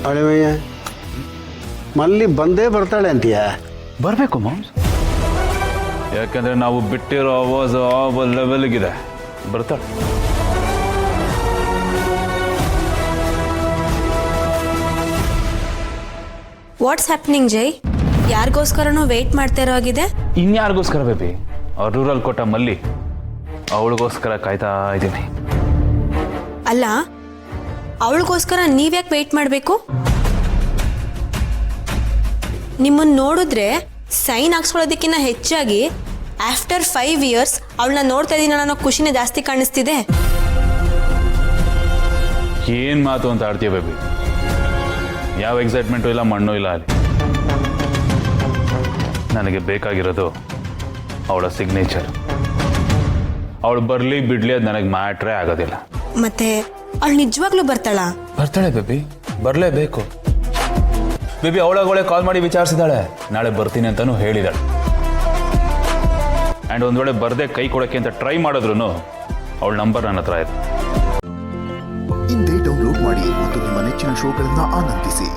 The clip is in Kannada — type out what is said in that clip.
ಅಳಿವಯ್ಯ ಮಲ್ಲಿ ಬಂದೇ ಬರ್ತಾಳೆ ಅಂತೀಯ? ಬರಬೇಕು ಮಾಮ್ಸ್, ಯಾಕಂದರೆ ನಾವು ಬಿಟ್ಟಿರೋ ಆವಾಜ್ ಆ ಲೆವೆಲ್ಗಿದೆ. ಬರ್ತಾಳೆ. ವಾಟ್ಸ್ ಹ್ಯಾಪ್ನಿಂಗ್ ಜೈ? ಯಾರಿಗೋಸ್ಕರನೂ ವೆಯ್ಟ್ ಮಾಡ್ತಾ ಇರೋ ಆಗಿದೆ? ಇನ್ಯಾರಿಗೋಸ್ಕರ ಬೇಬಿ? ಅವ್ರ ರೂರಲ್ಲಿ ಕೊಟ್ಟ ಮಲ್ಲಿ, ಅವಳಿಗೋಸ್ಕರ ಕಾಯ್ತಾ ಇದ್ದೀನಿ. ಅಲ್ಲ, ಅವಳಿಗೋಸ್ಕರ ನೀವ್ಯಾಕೆ ವೆಯ್ಟ್ ಮಾಡಬೇಕು? ನಿಮ್ಮನ್ನು ನೋಡಿದ್ರೆ ಸೈನ್ ಹಾಕ್ಸ್ಕೊಳ್ಳೋದಕ್ಕಿಂತ ಹೆಚ್ಚಾಗಿ ಆಫ್ಟರ್ 5 years ಅವಳನ್ನ ನೋಡ್ತಾ ಇದ್ದೀನಿ ಅನ್ನೋ ಖುಷಿನೇ ಜಾಸ್ತಿ ಕಾಣಿಸ್ತಿದೆ. ಏನು ಮಾತು ಅಂತ ಆಡ್ತೀಯ ಬೇಬಿ? ಯಾವ ಎಕ್ಸೈಟ್ಮೆಂಟು ಇಲ್ಲ, ಮಣ್ಣು ಇಲ್ಲ ಅಲ್ಲಿ. ನನಗೆ ಬೇಕಾಗಿರೋದು ಅವಳ ಸಿಗ್ನೇಚರ್. ಅವಳು ಬರಲಿ ಬಿಡಲಿ ಅದು ನನಗೆ ಮ್ಯಾಟ್ರೇ ಆಗೋದಿಲ್ಲ. ಮತ್ತೆ ಅವಳು ನಿಜವಾಗ್ಲೂ ಬರ್ತಾಳಾ? ಬರ್ತಾಳೆ ಬೇಬಿ, ಬರಲೇಬೇಕು. ಬೇಬಿ ಅವಳೇ ಕಾಲ್ ಮಾಡಿ ವಿಚಾರಿಸಿದಾಳೆ, ನಾಳೆ ಬರ್ತೀನಿ ಅಂತಾನು ಹೇಳಿದಾಳೆ. ಆ್ಯಂಡ್ ಒಂದು ವೇಳೆ ಬರದೆ ಕೈ ಕೊಡೋಕ್ಕೆ ಅಂತ ಟ್ರೈ ಮಾಡಿದ್ರು ಅವಳ ನಂಬರ್ ನನ್ನ ಹತ್ರ ಇದೆ. ಇಂದೇ ಡೌನ್ಲೋಡ್ ಮಾಡಿ ಮತ್ತು ನಿಮ್ಮ ನೆಚ್ಚಿನ ಶೋಗಳನ್ನು ಆನಂದಿಸಿ.